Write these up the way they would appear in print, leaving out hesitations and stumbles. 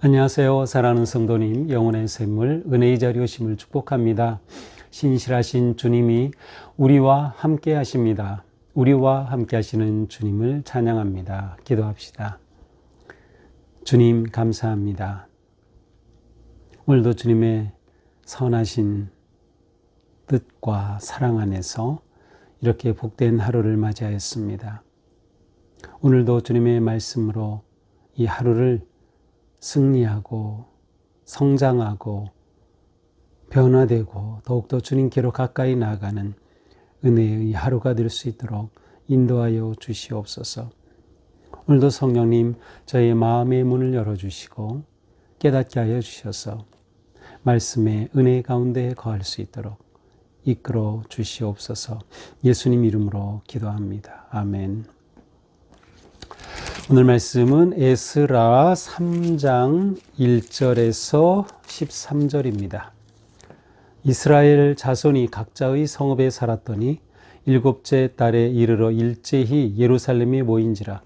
안녕하세요. 사랑하는 성도님, 영혼의 샘물, 은혜의 자리 오심을 축복합니다. 신실하신 주님이 우리와 함께 하십니다. 우리와 함께 하시는 주님을 찬양합니다. 기도합시다. 주님 감사합니다. 오늘도 주님의 선하신 뜻과 사랑 안에서 이렇게 복된 하루를 맞이하였습니다. 오늘도 주님의 말씀으로 이 하루를 승리하고 성장하고 변화되고 더욱더 주님께로 가까이 나아가는 은혜의 하루가 될 수 있도록 인도하여 주시옵소서. 오늘도 성령님 저의 마음의 문을 열어주시고 깨닫게 하여 주셔서 말씀의 은혜 가운데 거할 수 있도록 이끌어 주시옵소서. 예수님 이름으로 기도합니다. 아멘. 오늘 말씀은 에스라 3장 1절에서 13절입니다. 이스라엘 자손이 각자의 성읍에 살았더니 일곱째 달에 이르러 일제히 예루살렘에 모인지라.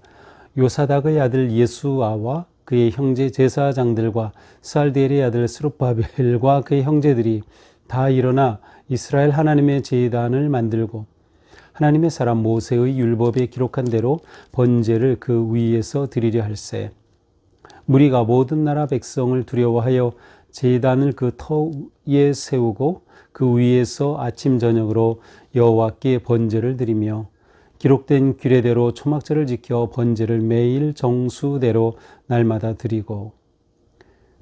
요사닥의 아들 예수아와 그의 형제 제사장들과 스알디엘의 아들 스룹바벨과 그의 형제들이 다 일어나 이스라엘 하나님의 제단을 만들고 하나님의 사람 모세의 율법에 기록한 대로 번제를 그 위에서 드리려 할세. 무리가 모든 나라 백성을 두려워하여 제단을 그 터 위에 세우고 그 위에서 아침 저녁으로 여호와께 번제를 드리며 기록된 규례대로 초막절을 지켜 번제를 매일 정수대로 날마다 드리고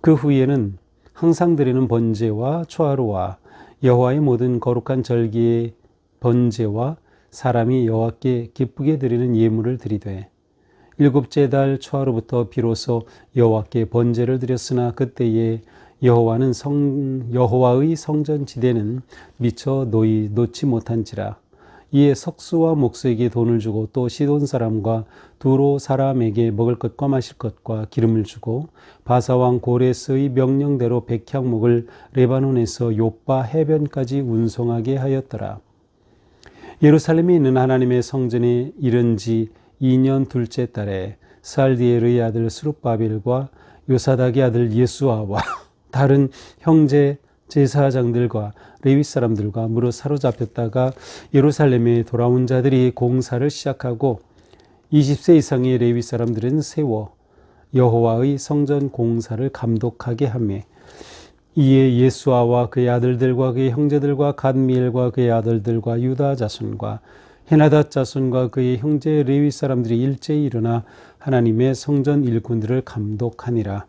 그 후에는 항상 드리는 번제와 초하루와 여호와의 모든 거룩한 절기의 번제와 사람이 여호와께 기쁘게 드리는 예물을 드리되 일곱째 달 초하루부터 비로소 여호와께 번제를 드렸으나 그때에 여호와의 성전 지대는 미처 놓지 못한지라. 이에 석수와 목수에게 돈을 주고 또 시돈 사람과 두로 사람에게 먹을 것과 마실 것과 기름을 주고 바사왕 고레스의 명령대로 백향목을 레바논에서 욥바 해변까지 운송하게 하였더라. 예루살렘에 있는 하나님의 성전에 이른 지 2년 둘째 달에 스알디엘의 아들 스룹바벨과 요사닥의 아들 예수아와 다른 형제 제사장들과 레위 사람들과 무릇 사로잡혔다가 예루살렘에 돌아온 자들이 공사를 시작하고 20세 이상의 레위 사람들은 세워 여호와의 성전 공사를 감독하게 하며 이에 예수아와 그의 아들들과 그의 형제들과 gadmi엘과 그의 아들들과 유다 자손과 헤나닷 자손과 그의 형제 레위 사람들이 일제히 일어나 하나님의 성전 일꾼들을 감독하니라.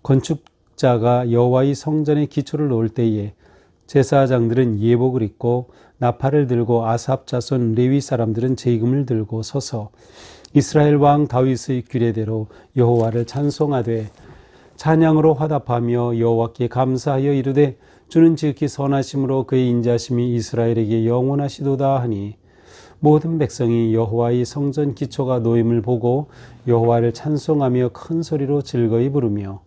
건축자가 여호와의 성전의 기초를 놓을 때에 제사장들은 예복을 입고 나팔을 들고 아삽 자손 레위 사람들은 제금을 들고 서서 이스라엘 왕 다윗의 규례대로 여호와를 찬송하되 찬양으로 화답하며 여호와께 감사하여 이르되 주는 지극히 선하심으로 그의 인자심이 이스라엘에게 영원하시도다 하니 모든 백성이 여호와의 성전 기초가 놓임을 보고 여호와를 찬송하며 큰 소리로 즐거이 부르며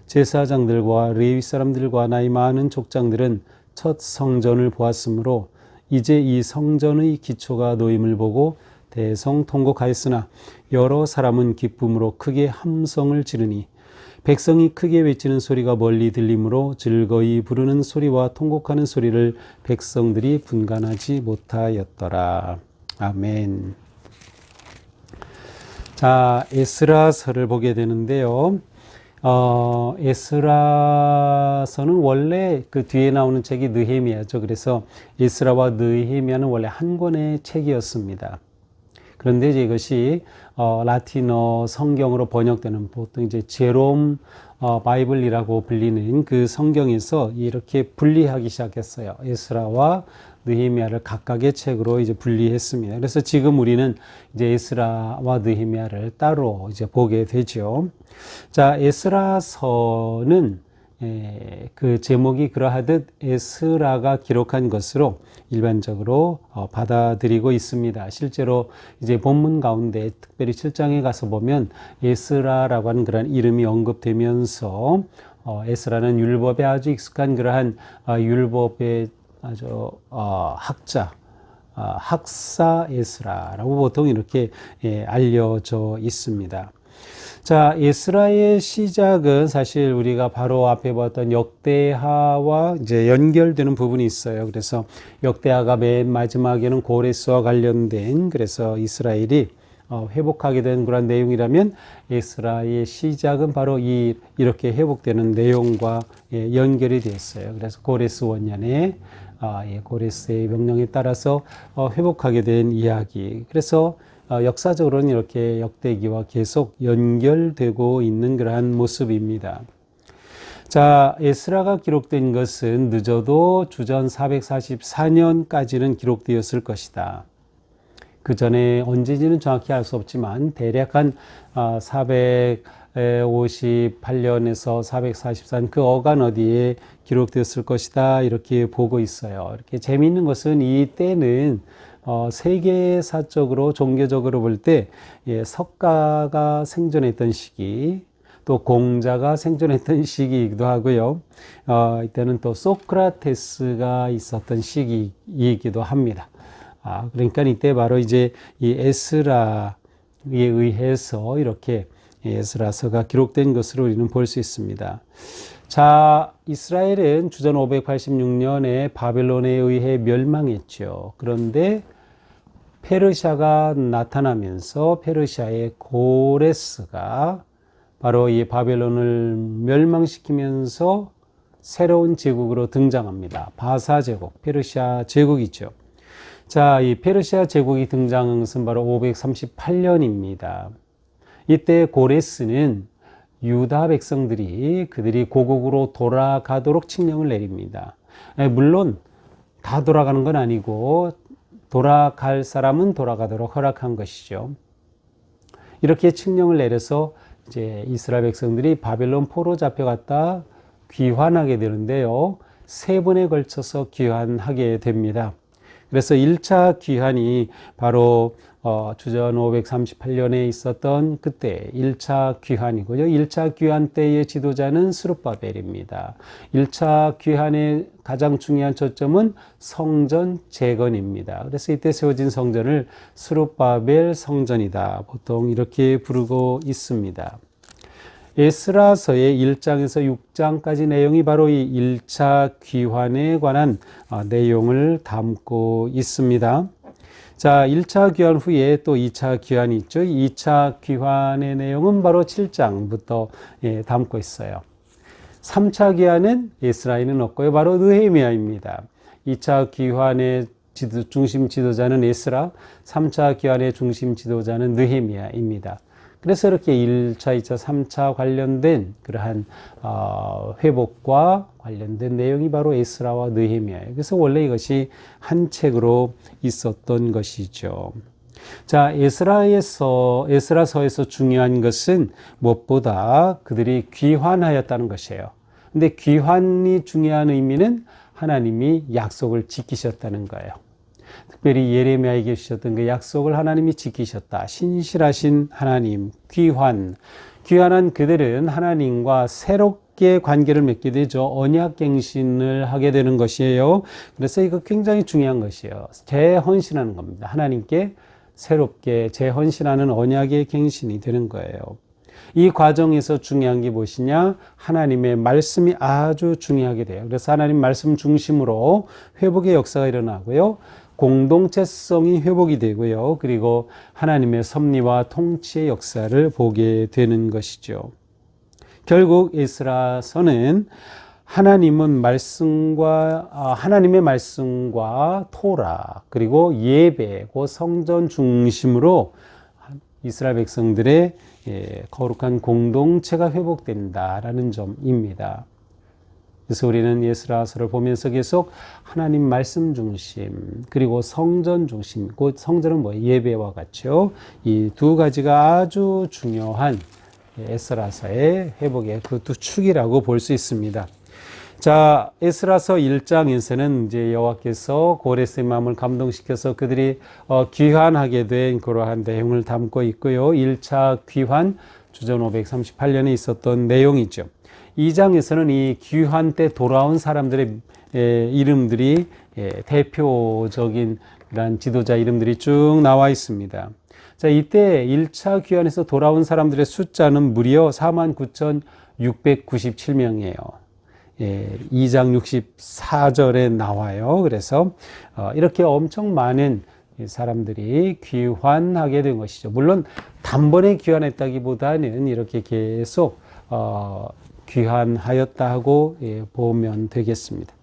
제사장들과 레위 사람들과 나이 많은 족장들은 첫 성전을 보았으므로 이제 이 성전의 기초가 놓임을 보고 대성통곡하였으나 여러 사람은 기쁨으로 크게 함성을 지르니 백성이 크게 외치는 소리가 멀리 들리므로 즐거이 부르는 소리와 통곡하는 소리를 백성들이 분간하지 못하였더라. 아멘. 자, 에스라서를 보게 되는데요. 에스라서는 원래 그 뒤에 나오는 책이 느헤미야죠. 그래서 에스라와 느헤미야는 원래 한 권의 책이었습니다. 그런데 이제 이것이 라틴어 성경으로 번역되는 보통 이제 제롬 바이블이라고 불리는 그 성경에서 이렇게 분리하기 시작했어요. 에스라와 느헤미야를 각각의 책으로 이제 분리했습니다. 그래서 지금 우리는 이제 에스라와 느헤미야를 따로 이제 보게 되죠. 자, 에스라서는 그 제목이 그러하듯 에스라가 기록한 것으로 일반적으로 받아들이고 있습니다. 실제로 이제 본문 가운데 특별히 7장에 가서 보면 에스라라고 하는 그런 이름이 언급되면서 에스라는 율법에 아주 익숙한 그러한 율법의 아주 학자, 학사 에스라라고 보통 이렇게 알려져 있습니다. 자, 에스라의 시작은 사실 우리가 바로 앞에 봤던 역대하와 이제 연결되는 부분이 있어요. 그래서 역대하가 맨 마지막에는 고레스와 관련된 그래서 이스라엘이 회복하게 된 그런 내용이라면 에스라의 시작은 바로 이렇게 회복되는 내용과 연결이 됐어요. 그래서 고레스 원년에 고레스의 명령에 따라서 회복하게 된 이야기. 그래서 역사적으로는 이렇게 역대기와 계속 연결되고 있는 그러한 모습입니다. 자, 에스라가 기록된 것은 늦어도 주전 444년까지는 기록되었을 것이다. 그 전에 언제인지는 정확히 알 수 없지만 대략 한 458년에서 444년 그 어간 어디에 기록되었을 것이다 이렇게 보고 있어요. 이렇게 재미있는 것은 이 때는 세계사적으로 종교적으로 볼 때 석가가 생존했던 시기, 또 공자가 생존했던 시기이기도 하고요. 이때는 또 소크라테스가 있었던 시기이기도 합니다. 그러니까 이때 바로 이제 이 에스라에 의해서 이렇게 에스라서가 기록된 것으로 우리는 볼 수 있습니다. 자, 이스라엘은 주전 586년에 바벨론에 의해 멸망했죠. 그런데 페르시아가 나타나면서 페르시아의 고레스가 바로 이 바벨론을 멸망시키면서 새로운 제국으로 등장합니다. 바사 제국, 페르시아 제국이죠. 자, 이 페르시아 제국이 등장한 것은 바로 538년입니다. 이때 고레스는 유다 백성들이 그들이 고국으로 돌아가도록 칙령을 내립니다. 물론 다 돌아가는 건 아니고 돌아갈 사람은 돌아가도록 허락한 것이죠. 이렇게 칙령을 내려서 이제 이스라엘 백성들이 바벨론 포로 잡혀갔다 귀환하게 되는데요. 3번에 걸쳐서 귀환하게 됩니다. 그래서 1차 귀환이 바로 주전 538년에 있었던 그때 1차 귀환이고요. 1차 귀환 때의 지도자는 스룹바벨입니다. 1차 귀환의 가장 중요한 초점은 성전 재건입니다. 그래서 이때 세워진 성전을 스룹바벨 성전이다. 보통 이렇게 부르고 있습니다. 에스라서의 1장에서 6장까지 내용이 바로 이 1차 귀환에 관한 내용을 담고 있습니다. 자, 1차 귀환 후에 또 2차 귀환이 있죠. 2차 귀환의 내용은 바로 7장부터 담고 있어요. 3차 귀환은 에스라에는 없고요. 바로 느헤미야입니다. 2차 귀환의 중심 지도자는 에스라, 3차 귀환의 중심 지도자는 느헤미야입니다. 그래서 이렇게 1차, 2차, 3차 관련된 그러한 회복과 관련된 내용이 바로 에스라와 느헤미야예요. 그래서 원래 이것이 한 책으로 있었던 것이죠. 자, 에스라서에서 중요한 것은 무엇보다 그들이 귀환하였다는 것이에요. 근데 귀환이 중요한 의미는 하나님이 약속을 지키셨다는 거예요. 특별히 예레미야에게 주셨던 그 약속을 하나님이 지키셨다. 신실하신 하나님, 귀환한 그들은 하나님과 새롭게 관계를 맺게 되죠. 언약갱신을 하게 되는 것이에요. 그래서 이거 굉장히 중요한 것이에요. 재헌신하는 겁니다. 하나님께 새롭게 재헌신하는 언약의 갱신이 되는 거예요. 이 과정에서 중요한 게 무엇이냐? 하나님의 말씀이 아주 중요하게 돼요. 그래서 하나님 말씀 중심으로 회복의 역사가 일어나고요. 공동체성이 회복이 되고요. 그리고 하나님의 섭리와 통치의 역사를 보게 되는 것이죠. 결국 에스라서는 하나님의 말씀과 토라 그리고 예배, 그 성전 중심으로 이스라엘 백성들의 거룩한 공동체가 회복된다라는 점입니다. 그래서 우리는 에스라서를 보면서 계속 하나님 말씀 중심 그리고 성전 중심, 곧 성전은 예배와 같죠. 이 두 가지가 아주 중요한 에스라서의 회복의 그 두 축이라고 볼 수 있습니다. 자, 에스라서 1장에서는 이제 여호와께서 고레스의 마음을 감동시켜서 그들이 귀환하게 된 그러한 내용을 담고 있고요. 1차 귀환 주전 538년에 있었던 내용이죠. 2장에서는 이 귀환 때 돌아온 사람들의 이름들이 대표적인 이런 지도자 이름들이 쭉 나와 있습니다. 자, 이때 1차 귀환에서 돌아온 사람들의 숫자는 무려 49,697명이에요. 2장 64절에 나와요. 그래서 이렇게 엄청 많은 사람들이 귀환하게 된 것이죠. 물론 단번에 귀환했다기보다는 이렇게 계속 귀환하였다 하고 보면 되겠습니다.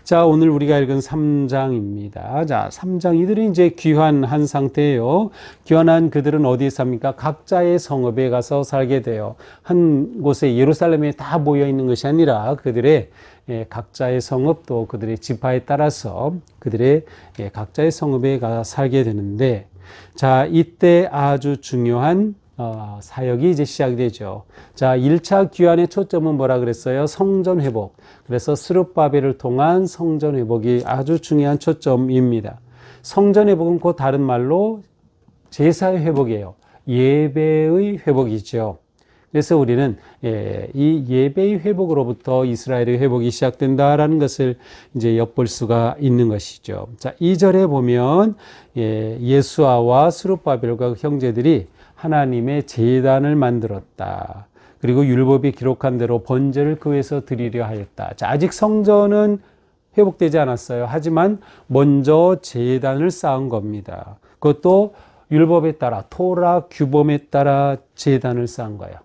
자, 오늘 우리가 읽은 3장입니다. 자, 3장 이들은 이제 귀환한 상태예요. 귀환한 그들은 어디에 삽니까? 각자의 성읍에 가서 살게 돼요. 한 곳에 예루살렘에 다 모여 있는 것이 아니라 그들의 각자의 성읍 또 그들의 지파에 따라서 그들의 각자의 성읍에 가서 살게 되는데, 자, 이때 아주 중요한 사역이 이제 시작이 되죠. 자, 1차 귀환의 초점은 뭐라 그랬어요? 성전 회복. 그래서 스룹바벨을 통한 성전 회복이 아주 중요한 초점입니다. 성전 회복은 곧 다른 말로 제사의 회복이에요. 예배의 회복이죠. 그래서 우리는 이 예배의 회복으로부터 이스라엘의 회복이 시작된다라는 것을 이제 엿볼 수가 있는 것이죠. 자, 2절에 보면 예수아와 스룹바벨과 형제들이 하나님의 제단을 만들었다. 그리고 율법이 기록한 대로 번제를 그 위에서 드리려 하였다. 자, 아직 성전은 회복되지 않았어요. 하지만 먼저 제단을 쌓은 겁니다. 그것도 율법에 따라 토라 규범에 따라 제단을 쌓은 거예요.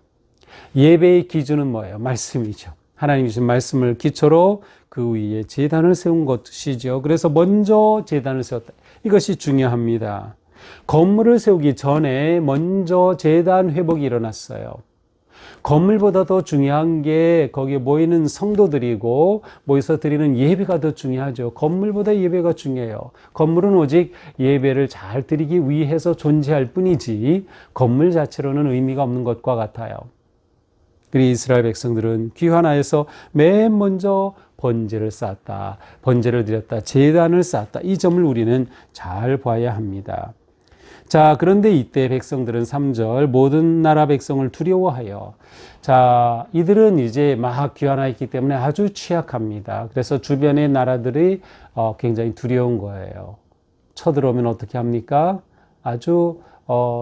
예배의 기준은 뭐예요? 말씀이죠. 하나님이 주신 말씀을 기초로 그 위에 제단을 세운 것이죠. 그래서 먼저 제단을 세웠다. 이것이 중요합니다. 건물을 세우기 전에 먼저 제단 회복이 일어났어요. 건물보다 더 중요한 게 거기에 모이는 성도들이고 모여서 드리는 예배가 더 중요하죠. 건물보다 예배가 중요해요. 건물은 오직 예배를 잘 드리기 위해서 존재할 뿐이지 건물 자체로는 의미가 없는 것과 같아요. 그리고 이스라엘 백성들은 귀환하여서 맨 먼저 번제를 쌓았다. 번제를 드렸다. 제단을 쌓았다. 이 점을 우리는 잘 봐야 합니다. 자, 그런데 이때 백성들은 3절 모든 나라 백성을 두려워하여, 자, 이들은 이제 막 귀환하였기 때문에 아주 취약합니다. 그래서 주변의 나라들이 굉장히 두려운 거예요. 쳐들어오면 어떻게 합니까? 아주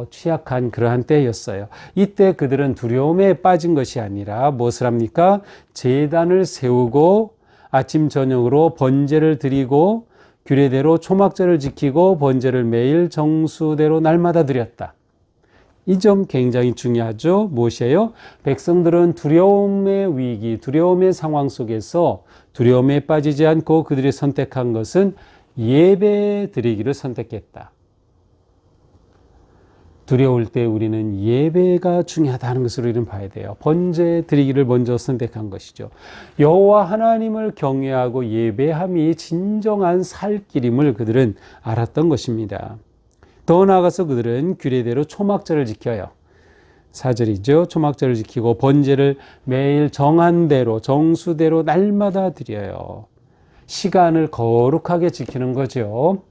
취약한 그러한 때였어요. 이때 그들은 두려움에 빠진 것이 아니라 무엇을 합니까? 제단을 세우고 아침 저녁으로 번제를 드리고 규례대로 초막절을 지키고 번제를 매일 정수대로 날마다 드렸다. 이 점 굉장히 중요하죠. 무엇이에요? 백성들은 두려움의 위기, 두려움의 상황 속에서 두려움에 빠지지 않고 그들이 선택한 것은 예배 드리기를 선택했다. 두려울 때 우리는 예배가 중요하다는 것을 우리는 봐야 돼요. 번제 드리기를 먼저 선택한 것이죠. 여호와 하나님을 경외하고 예배함이 진정한 살 길임을 그들은 알았던 것입니다. 더 나아가서 그들은 규례대로 초막절을 지켜요. 4절이죠. 초막절을 지키고 번제를 매일 정한 대로 정수대로 날마다 드려요. 시간을 거룩하게 지키는 거죠.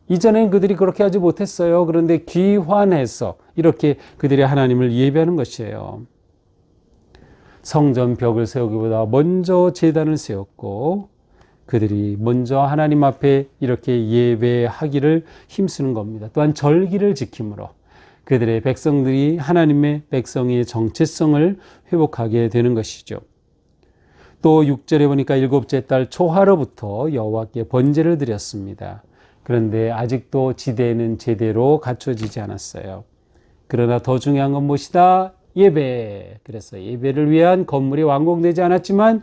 이전엔 그들이 그렇게 하지 못했어요. 그런데 귀환해서 이렇게 그들이 하나님을 예배하는 것이에요. 성전 벽을 세우기보다 먼저 제단을 세웠고 그들이 먼저 하나님 앞에 이렇게 예배하기를 힘쓰는 겁니다. 또한 절기를 지킴으로 그들의 백성들이 하나님의 백성의 정체성을 회복하게 되는 것이죠. 또 6절에 보니까 일곱째 달 초하루부터 여호와께 번제를 드렸습니다. 그런데 아직도 지대는 제대로 갖춰지지 않았어요. 그러나 더 중요한 건 무엇이다? 예배. 그래서 예배를 위한 건물이 완공되지 않았지만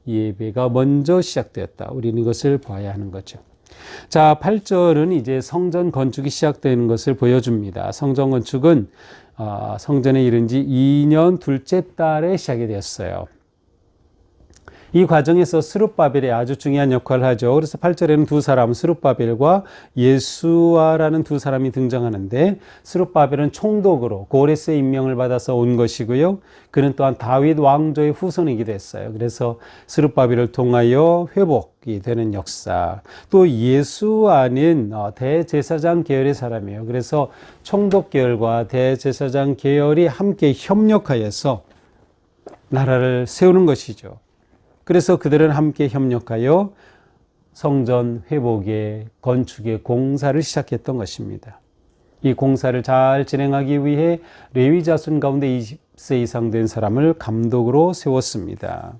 예배가 먼저 시작되었다. 우리는 이것을 봐야 하는 거죠. 자, 8절은 이제 성전 건축이 시작되는 것을 보여줍니다. 성전 건축은 성전에 이른 지 2년 둘째 달에 시작이 되었어요. 이 과정에서 스룹바벨이 아주 중요한 역할을 하죠. 그래서 8절에는 두 사람, 스룹바벨과 예수아라는 두 사람이 등장하는데, 스룹바벨은 총독으로 고레스의 임명을 받아서 온 것이고요. 그는 또한 다윗 왕조의 후손이기도 했어요. 그래서 스룹바벨을 통하여 회복이 되는 역사. 또 예수아는 대제사장 계열의 사람이에요. 그래서 총독 계열과 대제사장 계열이 함께 협력하여서 나라를 세우는 것이죠. 그래서 그들은 함께 협력하여 성전 회복의 건축의 공사를 시작했던 것입니다. 이 공사를 잘 진행하기 위해 레위 자손 가운데 20세 이상 된 사람을 감독으로 세웠습니다.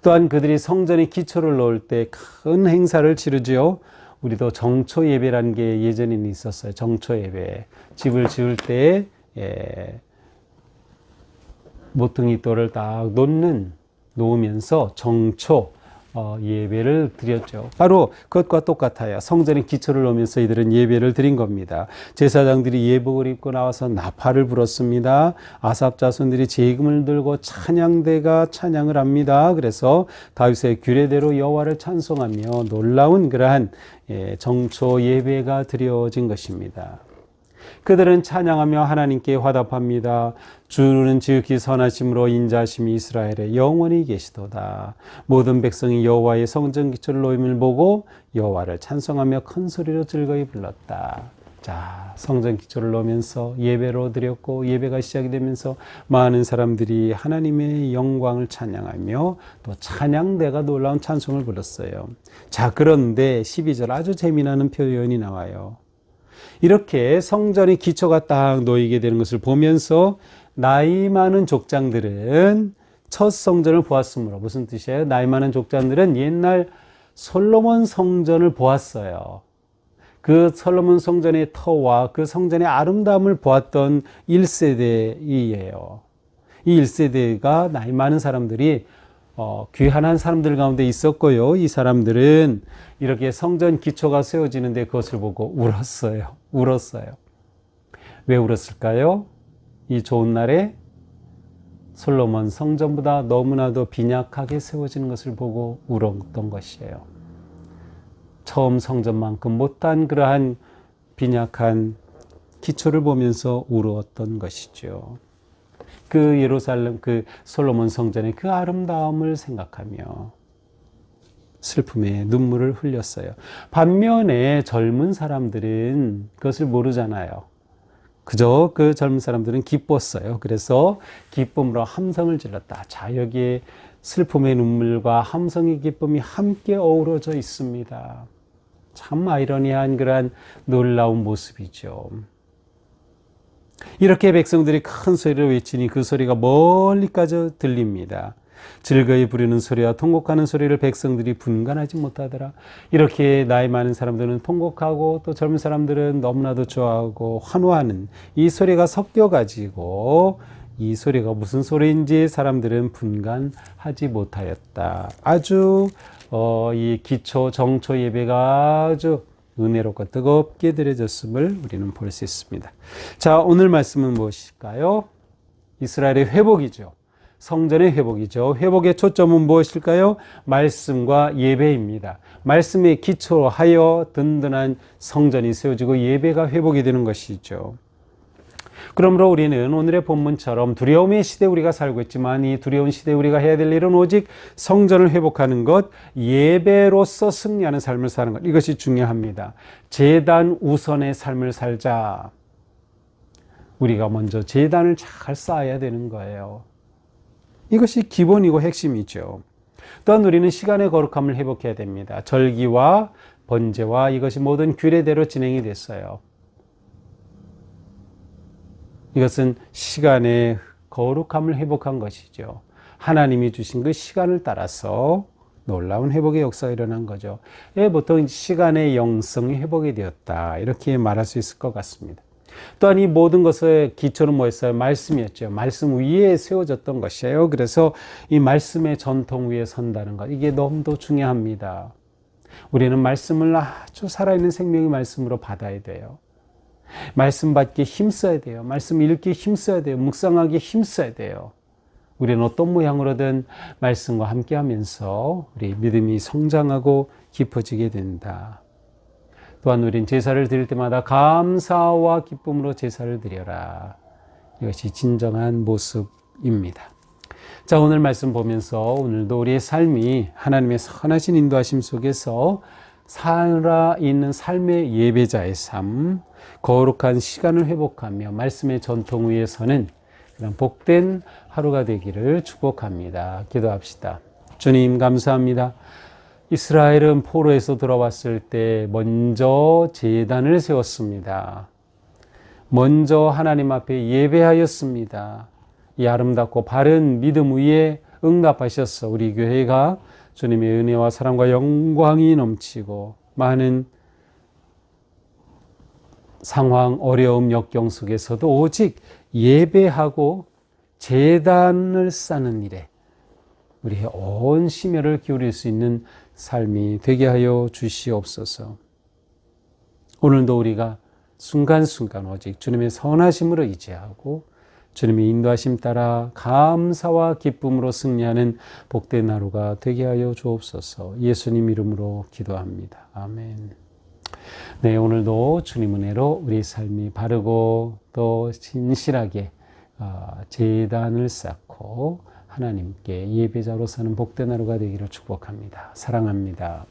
또한 그들이 성전의 기초를 놓을 때 큰 행사를 치르지요. 우리도 정초 예배라는 게 예전에는 있었어요. 정초 예배. 집을 지을 때 모퉁이 돌을 딱 놓으면서 정초 예배를 드렸죠. 바로 그것과 똑같아요. 성전의 기초를 놓으면서 이들은 예배를 드린 겁니다. 제사장들이 예복을 입고 나와서 나팔을 불었습니다. 아삽 자손들이 제금을 들고 찬양대가 찬양을 합니다. 그래서 다윗의 규례대로 여호와를 찬송하며 놀라운 그러한 정초 예배가 드려진 것입니다. 그들은 찬양하며 하나님께 화답합니다. 주는 지극히 선하심으로 인자하심이 이스라엘에 영원히 계시도다. 모든 백성이 여호와의 성전 기초를 놓임을 보고 여호와를 찬송하며 큰 소리로 즐거이 불렀다. 자, 성전 기초를 놓으면서 예배로 드렸고, 예배가 시작이 되면서 많은 사람들이 하나님의 영광을 찬양하며 또 찬양대가 놀라운 찬송을 불렀어요. 자, 그런데 12절 아주 재미나는 표현이 나와요. 이렇게 성전의 기초가 딱 놓이게 되는 것을 보면서 나이 많은 족장들은 첫 성전을 보았으므로, 무슨 뜻이에요? 나이 많은 족장들은 옛날 솔로몬 성전을 보았어요. 그 솔로몬 성전의 터와 그 성전의 아름다움을 보았던 1세대이에요. 이 1세대가 나이 많은 사람들이 귀한한 사람들 가운데 있었고요. 이 사람들은 이렇게 성전 기초가 세워지는데 그것을 보고 울었어요. 왜 울었을까요? 이 좋은 날에 솔로몬 성전보다 너무나도 빈약하게 세워지는 것을 보고 울었던 것이에요. 처음 성전만큼 못한 그러한 빈약한 기초를 보면서 울었던 것이죠. 그 예루살렘, 그 솔로몬 성전의 그 아름다움을 생각하며 슬픔에 눈물을 흘렸어요. 반면에 젊은 사람들은 그것을 모르잖아요. 그저 그 젊은 사람들은 기뻤어요. 그래서 기쁨으로 함성을 질렀다. 자, 여기에 슬픔의 눈물과 함성의 기쁨이 함께 어우러져 있습니다. 참 아이러니한 그러한 놀라운 모습이죠. 이렇게 백성들이 큰 소리를 외치니 그 소리가 멀리까지 들립니다. 즐거이 부르는 소리와 통곡하는 소리를 백성들이 분간하지 못하더라. 이렇게 나이 많은 사람들은 통곡하고 또 젊은 사람들은 너무나도 좋아하고 환호하는 이 소리가 섞여가지고 이 소리가 무슨 소리인지 사람들은 분간하지 못하였다. 아주 이 기초 정초 예배가 아주 은혜롭고 뜨겁게 드려졌음을 우리는 볼 수 있습니다. 자, 오늘 말씀은 무엇일까요? 이스라엘의 회복이죠. 성전의 회복이죠. 회복의 초점은 무엇일까요? 말씀과 예배입니다. 말씀에 기초하여 든든한 성전이 세워지고 예배가 회복이 되는 것이죠. 그러므로 우리는 오늘의 본문처럼 두려움의 시대에 우리가 살고 있지만 이 두려운 시대에 우리가 해야 될 일은 오직 성전을 회복하는 것, 예배로서 승리하는 삶을 사는 것, 이것이 중요합니다. 제단 우선의 삶을 살자. 우리가 먼저 제단을 잘 쌓아야 되는 거예요. 이것이 기본이고 핵심이죠. 또한 우리는 시간의 거룩함을 회복해야 됩니다. 절기와 번제와 이것이 모든 규례대로 진행이 됐어요. 이것은 시간의 거룩함을 회복한 것이죠. 하나님이 주신 그 시간을 따라서 놀라운 회복의 역사가 일어난 거죠. 보통 시간의 영성이 회복이 되었다, 이렇게 말할 수 있을 것 같습니다. 또한 이 모든 것의 기초는 뭐였어요? 말씀이었죠. 말씀 위에 세워졌던 것이에요. 그래서 이 말씀의 전통 위에 선다는 것, 이게 너무도 중요합니다. 우리는 말씀을 아주 살아있는 생명의 말씀으로 받아야 돼요. 말씀 받기에 힘써야 돼요. 말씀 읽기에 힘써야 돼요. 묵상하기에 힘써야 돼요. 우리는 어떤 모양으로든 말씀과 함께하면서 우리 믿음이 성장하고 깊어지게 된다. 또한 우린 제사를 드릴 때마다 감사와 기쁨으로 제사를 드려라. 이것이 진정한 모습입니다. 자, 오늘 말씀 보면서 오늘도 우리의 삶이 하나님의 선하신 인도하심 속에서 살아있는 삶의 예배자의 삶, 거룩한 시간을 회복하며 말씀의 전통 위에 서는 그런 복된 하루가 되기를 축복합니다. 기도합시다. 주님 감사합니다. 이스라엘은 포로에서 돌아왔을 때 먼저 제단을 세웠습니다. 먼저 하나님 앞에 예배하였습니다. 이 아름답고 바른 믿음 위에 응답하셔서 우리 교회가 주님의 은혜와 사랑과 영광이 넘치고 많은 상황, 어려움, 역경 속에서도 오직 예배하고 제단을 쌓는 일에 우리의 온 심혈을 기울일 수 있는 삶이 되게 하여 주시옵소서. 오늘도 우리가 순간순간 오직 주님의 선하심으로 의지하고 주님의 인도하심 따라 감사와 기쁨으로 승리하는 복된 하루가 되게 하여 주옵소서. 예수님 이름으로 기도합니다. 아멘. 네, 오늘도 주님 은혜로 우리 삶이 바르고 또 진실하게 제단을 쌓고 하나님께 예배자로 사는 복된 하루가 되기를 축복합니다. 사랑합니다.